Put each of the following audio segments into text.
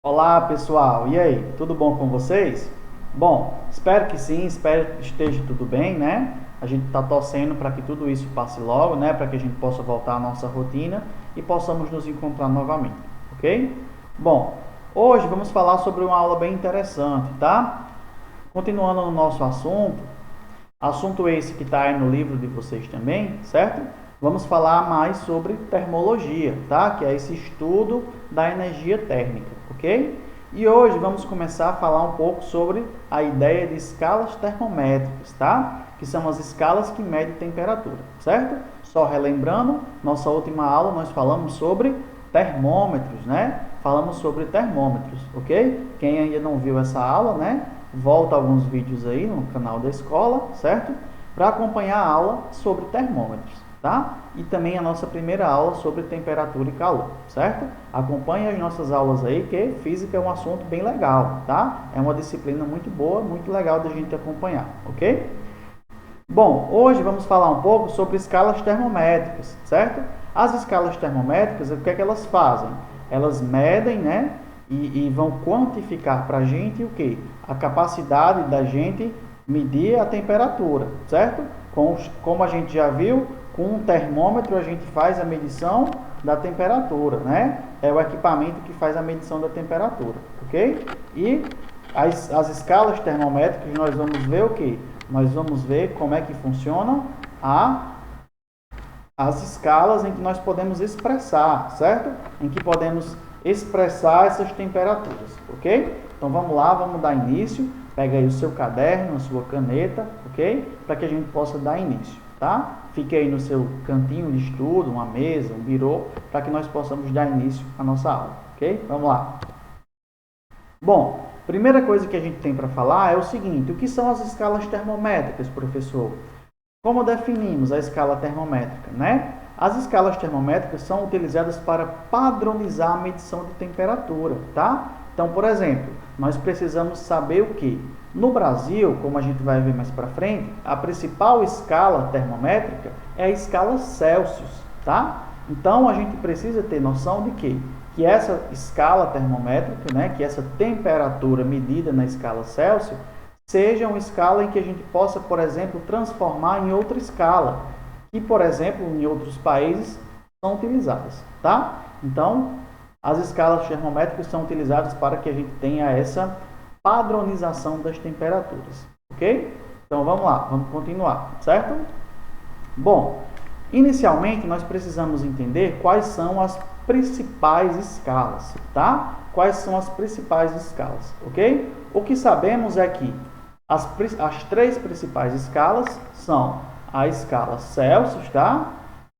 Olá pessoal, e aí, tudo bom com vocês? Bom, espero que sim, espero que esteja tudo bem, né? A gente está torcendo para que tudo isso passe logo, né? Para que a gente possa voltar à nossa rotina e possamos nos encontrar novamente, ok? Bom, hoje vamos falar sobre uma aula bem interessante, tá? Continuando no nosso assunto esse que está aí no livro de vocês também, certo? Vamos falar mais sobre termologia, tá? Que é esse estudo da energia térmica, ok? E hoje vamos começar a falar um pouco sobre a ideia de escalas termométricas, tá? Que são as escalas que medem temperatura, certo? Só relembrando, nossa última aula nós falamos sobre termômetros, né? Falamos sobre termômetros, ok? Quem ainda não viu essa aula, né? Volta alguns vídeos aí no canal da escola, certo? Para acompanhar a aula sobre termômetros, tá? E também a nossa primeira aula sobre temperatura e calor, certo? Acompanhe as nossas aulas aí, que física é um assunto bem legal, tá? É uma disciplina muito boa, muito legal da gente acompanhar, ok? Bom, hoje vamos falar um pouco sobre escalas termométricas, certo? As escalas termométricas, o que é que elas fazem? Elas medem, né? E vão quantificar para a gente o que? A capacidade da gente medir a temperatura, certo? Como a gente já viu, com um termômetro a gente faz a medição da temperatura, né? É o equipamento que faz a medição da temperatura, ok? E as escalas termométricas nós vamos ver o que? Nós vamos ver como é que funcionam as escalas em que nós podemos expressar, certo? Em que podemos expressar essas temperaturas, ok? Então vamos lá, vamos dar início. Pega aí o seu caderno, a sua caneta, ok? Para que a gente possa dar início, tá? Fique aí no seu cantinho de estudo, uma mesa, um birô, para que nós possamos dar início à nossa aula, ok? Vamos lá. Bom, primeira coisa que a gente tem para falar é o seguinte: o que são as escalas termométricas, professor? Como definimos a escala termométrica, né? As escalas termométricas são utilizadas para padronizar a medição de temperatura, tá? Então, por exemplo, nós precisamos saber o que? No Brasil, como a gente vai ver mais para frente, a principal escala termométrica é a escala Celsius, tá? Então, a gente precisa ter noção de que essa escala termométrica, né, que essa temperatura medida na escala Celsius, seja uma escala em que a gente possa, por exemplo, transformar em outra escala, que, por exemplo, em outros países são utilizadas, tá? Então, as escalas termométricas são utilizadas para que a gente tenha essa padronização das temperaturas, ok? Então, vamos lá, vamos continuar, certo? Bom, inicialmente nós precisamos entender quais são as principais escalas, tá? Quais são as principais escalas, ok? O que sabemos é que as três principais escalas são a escala Celsius, tá?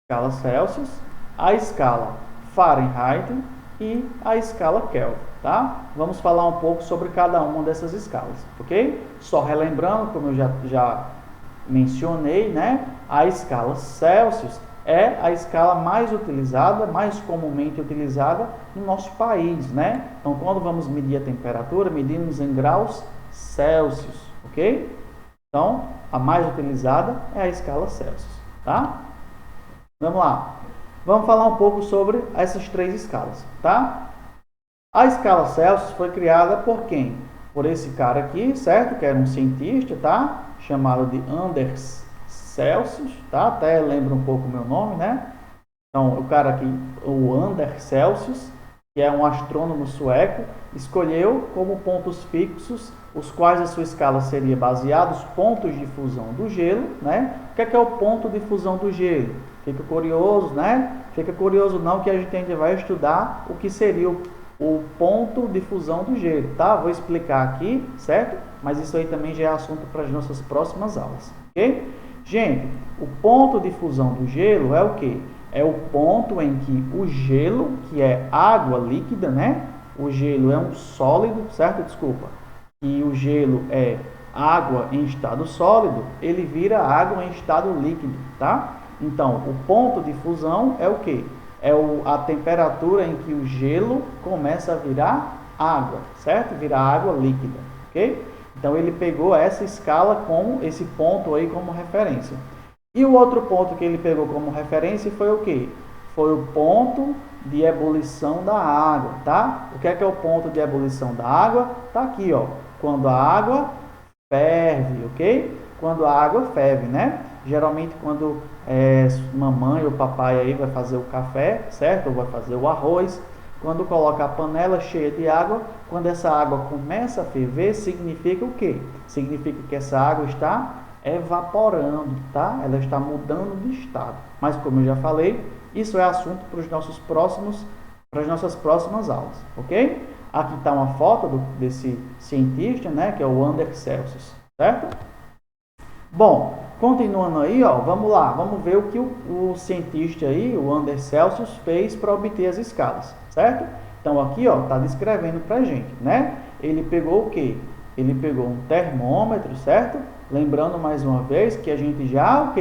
Escala Celsius, a escala Fahrenheit e a escala Kelvin, tá? Vamos falar um pouco sobre cada uma dessas escalas, ok? Só relembrando, como eu já mencionei, né? A escala Celsius é a escala mais utilizada, mais comumente utilizada no nosso país, né? Então, quando vamos medir a temperatura, medimos em graus Celsius, ok? Então, a mais utilizada é a escala Celsius, tá? Vamos lá. Vamos falar um pouco sobre essas três escalas, tá? A escala Celsius foi criada por quem? Por esse cara aqui, certo? Que era um cientista, tá? Chamado de Anders Celsius, tá? Até lembra um pouco o meu nome, né? Então, o cara aqui, o Anders Celsius, que é um astrônomo sueco, escolheu como pontos fixos, os quais a sua escala seria baseada nos pontos de fusão do gelo, né? O que é o ponto de fusão do gelo? Fica curioso, né? Fica curioso não, que a gente ainda vai estudar o que seria o ponto de fusão do gelo, tá? Vou explicar aqui, certo? Mas isso aí também já é assunto para as nossas próximas aulas, ok? Gente, o ponto de fusão do gelo é o quê? É o ponto em que o gelo, que é água líquida, né? O gelo é um sólido, certo? Desculpa. E o gelo é água em estado sólido, ele vira água em estado líquido, tá? Então, o ponto de fusão é o quê? É a temperatura em que o gelo começa a virar água, certo? Virar água líquida, ok? Então, ele pegou essa escala como esse ponto aí como referência. E o outro ponto que ele pegou como referência foi o quê? Foi o ponto de ebulição da água, tá? O que é o ponto de ebulição da água? Tá aqui, ó. Quando a água ferve, ok? Quando a água ferve, né? Geralmente quando mamãe ou papai aí vai fazer o café, certo? Ou vai fazer o arroz, quando coloca a panela cheia de água, quando essa água começa a ferver, significa o quê? Significa que essa água está evaporando, tá? Ela está mudando de estado. Mas como eu já falei, isso é assunto para as nossas próximas aulas, ok? Aqui está uma foto desse cientista, né? Que é o Anders Celsius, certo? Bom, continuando aí, ó, vamos lá, vamos ver o que o cientista aí, o Anders Celsius, fez para obter as escalas, certo? Então aqui, ó, tá descrevendo pra gente, né? Ele pegou o quê? Ele pegou um termômetro, certo? Lembrando mais uma vez que a gente já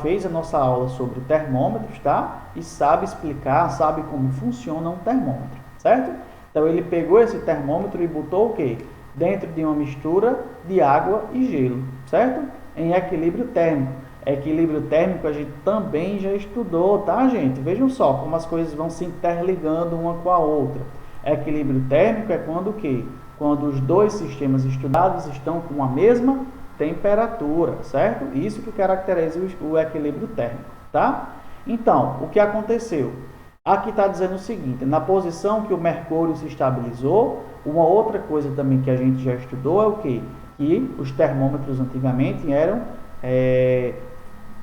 fez a nossa aula sobre termômetros, tá? E sabe explicar, sabe como funciona um termômetro, certo? Então ele pegou esse termômetro e botou o quê? Dentro de uma mistura de água e gelo, certo? Em equilíbrio térmico. Equilíbrio térmico a gente também já estudou, tá, gente? Vejam só como as coisas vão se interligando uma com a outra. Equilíbrio térmico é quando o quê? Quando os dois sistemas estudados estão com a mesma temperatura, certo? Isso que caracteriza o equilíbrio térmico, tá? Então, o que aconteceu? Aqui está dizendo o seguinte, na posição que o mercúrio se estabilizou, uma outra coisa também que a gente já estudou é o quê? Que os termômetros antigamente eram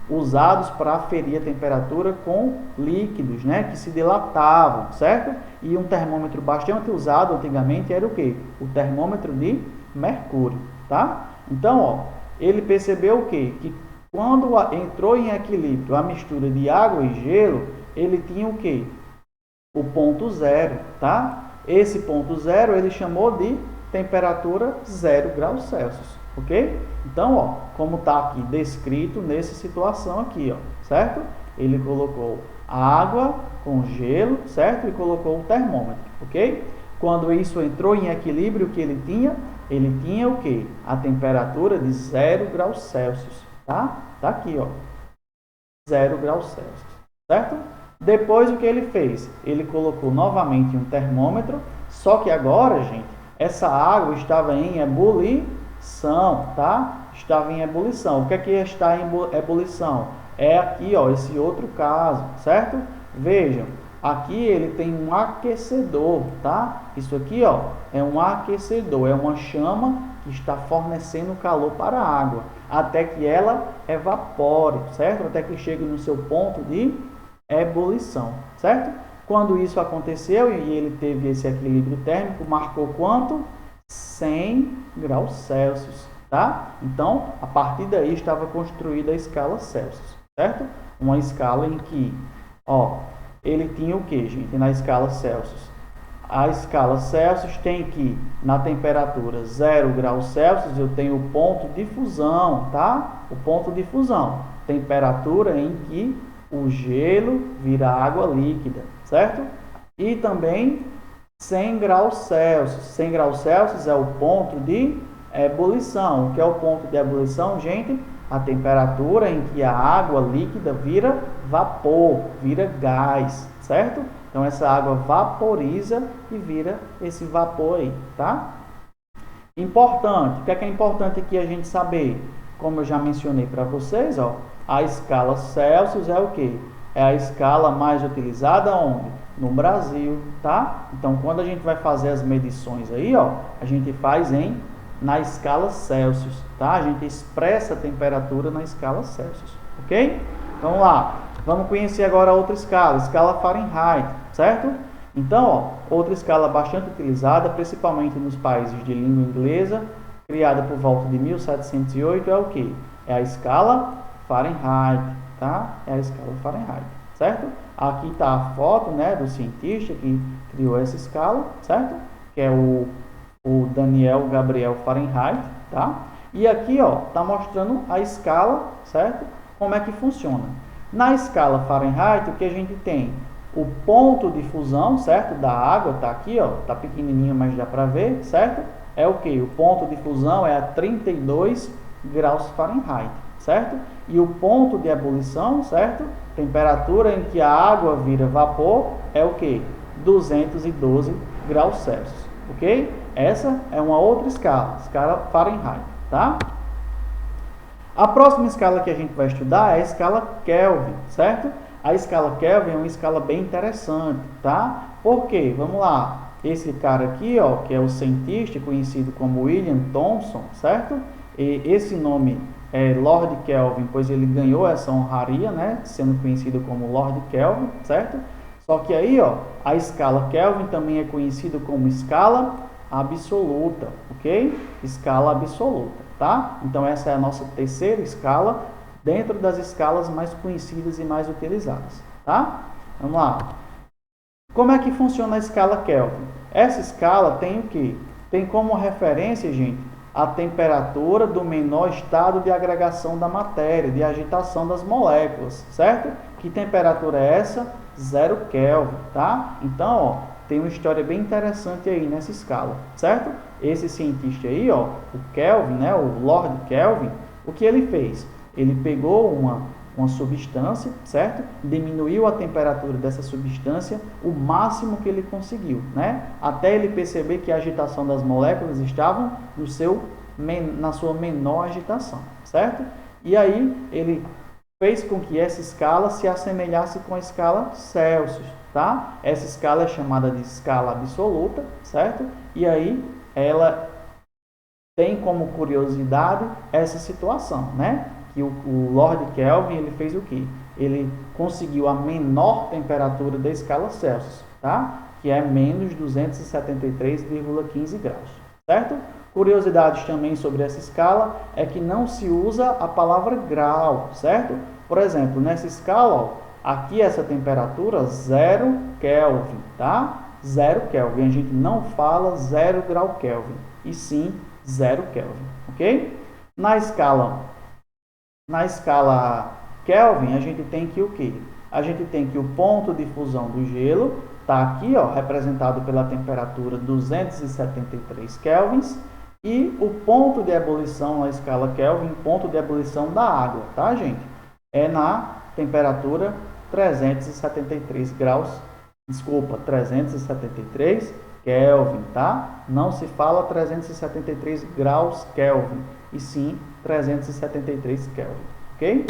usados para aferir a temperatura com líquidos, né, que se dilatavam, certo? E um termômetro bastante usado antigamente era o quê? O termômetro de mercúrio, tá? Então, ó, ele percebeu o quê? Que quando entrou em equilíbrio a mistura de água e gelo, ele tinha o quê? O ponto zero, tá? Esse ponto zero ele chamou de temperatura 0 graus Celsius, ok? Então, ó, como está aqui descrito nessa situação aqui, ó, certo? Ele colocou água com gelo, certo? E colocou o termômetro, ok? Quando isso entrou em equilíbrio, o que ele tinha? Ele tinha o quê? A temperatura de 0 graus Celsius, tá? Tá aqui, ó, 0 graus Celsius, certo? Depois o que ele fez? Ele colocou novamente um termômetro, só que agora, gente, essa água estava em ebulição, tá? Estava em ebulição. O que é que está em ebulição? É aqui, ó, esse outro caso, certo? Vejam, aqui ele tem um aquecedor, tá? Isso aqui, ó, é um aquecedor, é uma chama que está fornecendo calor para a água, até que ela evapore, certo? Até que chegue no seu ponto de ebulição, certo? Quando isso aconteceu e ele teve esse equilíbrio térmico, marcou quanto? 100 graus Celsius, tá? Então, a partir daí estava construída a escala Celsius, certo? Uma escala em que, ó, ele tinha o que, gente, na escala Celsius? A escala Celsius tem que, na temperatura 0 graus Celsius, eu tenho o ponto de fusão, tá? O ponto de fusão, temperatura em que o gelo vira água líquida, certo? E também 100 graus Celsius. 100 graus Celsius é o ponto de ebulição. O que é o ponto de ebulição, gente? A temperatura em que a água líquida vira vapor, vira gás, certo? Então essa água vaporiza e vira esse vapor aí, tá? Importante, o que é importante aqui a gente saber? Como eu já mencionei para vocês, ó, a escala Celsius é o quê? É a escala mais utilizada onde? No Brasil, tá? Então, quando a gente vai fazer as medições aí, ó, a gente faz na escala Celsius, tá? A gente expressa a temperatura na escala Celsius, ok? Então, vamos lá. Vamos conhecer agora outra escala Fahrenheit, certo? Então, ó, outra escala bastante utilizada, principalmente nos países de língua inglesa, criada por volta de 1708, é o quê? É a escala Fahrenheit, tá? É a escala Fahrenheit, certo? Aqui está a foto, né, do cientista que criou essa escala, certo? Que é o Daniel Gabriel Fahrenheit, tá? E aqui, ó, tá mostrando a escala, certo? Como é que funciona. Na escala Fahrenheit, o que a gente tem? O ponto de fusão, certo? Da água, tá aqui, ó, tá pequenininho, mas dá para ver, certo? É o que? O ponto de fusão é a 32 graus Fahrenheit, certo? certo? E o ponto de ebulição, certo? Temperatura em que a água vira vapor é o que? 212 graus Celsius, ok? Essa é uma outra escala, escala Fahrenheit, tá? A próxima escala que a gente vai estudar é a escala Kelvin, certo? A escala Kelvin é uma escala bem interessante, tá? Por quê? Vamos lá. Esse cara aqui, ó, que é o cientista conhecido como William Thomson, certo? E esse nome é Lord Kelvin, pois ele ganhou essa honraria, né? Sendo conhecido como Lord Kelvin, certo? Só que aí, ó, a escala Kelvin também é conhecida como escala absoluta, ok? Escala absoluta, tá? Então essa é a nossa terceira escala dentro das escalas mais conhecidas e mais utilizadas, tá? Vamos lá. Como é que funciona a escala Kelvin? Essa escala tem o quê? Tem como referência, gente, a temperatura do menor estado de agregação da matéria, de agitação das moléculas, certo? Que temperatura é essa? 0 Kelvin, tá? Então, ó, tem uma história bem interessante aí nessa escala, certo? Esse cientista aí, ó, o Kelvin, né, o Lord Kelvin, o que ele fez? Ele pegou uma substância, certo? Diminuiu a temperatura dessa substância o máximo que ele conseguiu, né? Até ele perceber que a agitação das moléculas estava na sua menor agitação, certo? E aí ele fez com que essa escala se assemelhasse com a escala Celsius, tá? Essa escala é chamada de escala absoluta, certo? E aí ela tem como curiosidade essa situação, né? Que o Lord Kelvin, ele fez o quê? Ele conseguiu a menor temperatura da escala Celsius, tá? Que é menos 273,15 graus, certo? Curiosidades também sobre essa escala é que não se usa a palavra grau, certo? Por exemplo, nessa escala, ó, aqui essa temperatura 0 Kelvin, tá? 0 Kelvin, a gente não fala 0 grau Kelvin, e sim 0 Kelvin, ok? Na escala Kelvin, a gente tem que o quê? A gente tem que o ponto de fusão do gelo está aqui, ó, representado pela temperatura 273 kelvins, e o ponto de ebulição na escala Kelvin, ponto de ebulição da água, tá, gente? É na temperatura 373 graus, 373 Kelvin, tá? Não se fala 373 graus Kelvin, e sim 373 Kelvin, ok?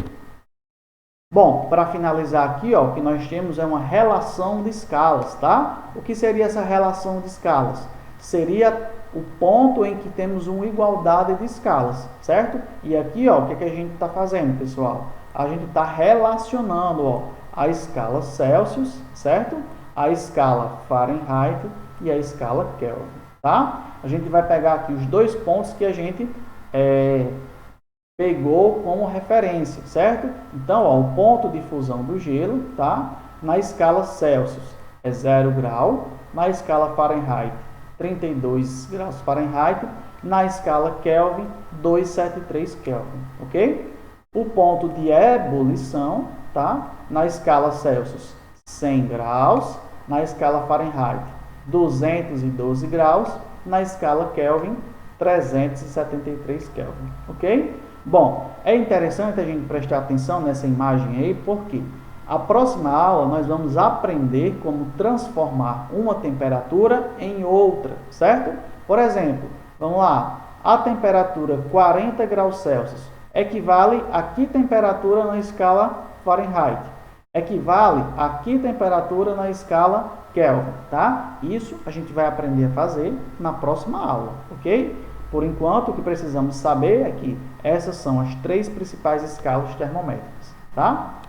Bom, para finalizar aqui, ó, o que nós temos é uma relação de escalas, tá? O que seria essa relação de escalas? Seria o ponto em que temos uma igualdade de escalas, certo? E aqui, ó, o que a gente está fazendo, pessoal? A gente está relacionando, ó, a escala Celsius, certo? A escala Fahrenheit e a escala Kelvin, tá? A gente vai pegar aqui os dois pontos que a gente pegou como referência, certo? Então, ó, o ponto de fusão do gelo, tá? Na escala Celsius é 0 grau, na escala Fahrenheit 32 graus Fahrenheit, na escala Kelvin 273 Kelvin, ok? O ponto de ebulição, tá? Na escala Celsius 100 graus, na escala Fahrenheit 212 graus, na escala Kelvin 373 Kelvin, ok? Bom, é interessante a gente prestar atenção nessa imagem aí, porque a próxima aula nós vamos aprender como transformar uma temperatura em outra, certo? Por exemplo, vamos lá, a temperatura 40 graus Celsius equivale a que temperatura na escala Fahrenheit? Equivale a que temperatura na escala Kelvin, tá? Isso a gente vai aprender a fazer na próxima aula, ok? Por enquanto, o que precisamos saber é que essas são as 3 principais escalas termométricas, tá?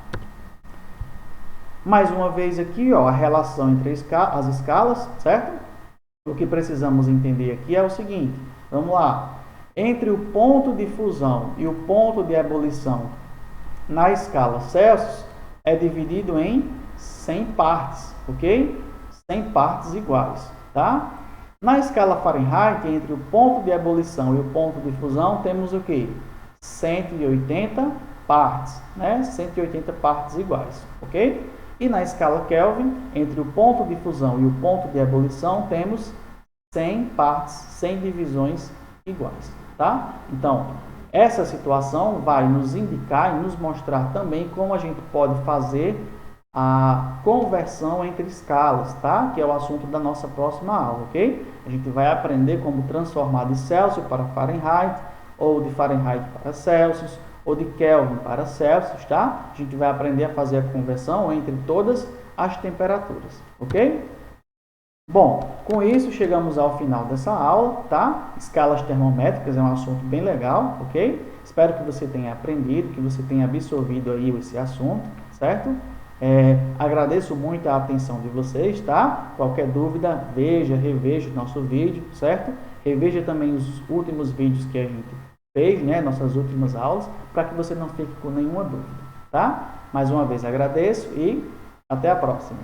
Mais uma vez aqui, ó, a relação entre as escalas, certo? O que precisamos entender aqui é o seguinte, vamos lá. Entre o ponto de fusão e o ponto de ebulição na escala Celsius é dividido em 100 partes, ok? 100 partes iguais, tá? Na escala Fahrenheit, entre o ponto de ebulição e o ponto de fusão, temos o que? 180 partes, né? 180 partes iguais, ok? E na escala Kelvin, entre o ponto de fusão e o ponto de ebulição, temos 100 partes, 100 divisões iguais, tá? Então, Essa situação vai nos indicar e nos mostrar também como a gente pode fazer a conversão entre escalas, tá? Que é o assunto da nossa próxima aula, ok? A gente vai aprender como transformar de Celsius para Fahrenheit, ou de Fahrenheit para Celsius, ou de Kelvin para Celsius, tá? A gente vai aprender a fazer a conversão entre todas as temperaturas, ok? Bom, com isso chegamos ao final dessa aula, tá? Escalas termométricas é um assunto bem legal, ok? Espero que você tenha aprendido, que você tenha absorvido aí esse assunto, certo? Agradeço muito a atenção de vocês, tá? Qualquer dúvida, veja, reveja o nosso vídeo, certo? Reveja também os últimos vídeos que a gente fez, né? Nossas últimas aulas, para que você não fique com nenhuma dúvida, tá? Mais uma vez agradeço e até a próxima.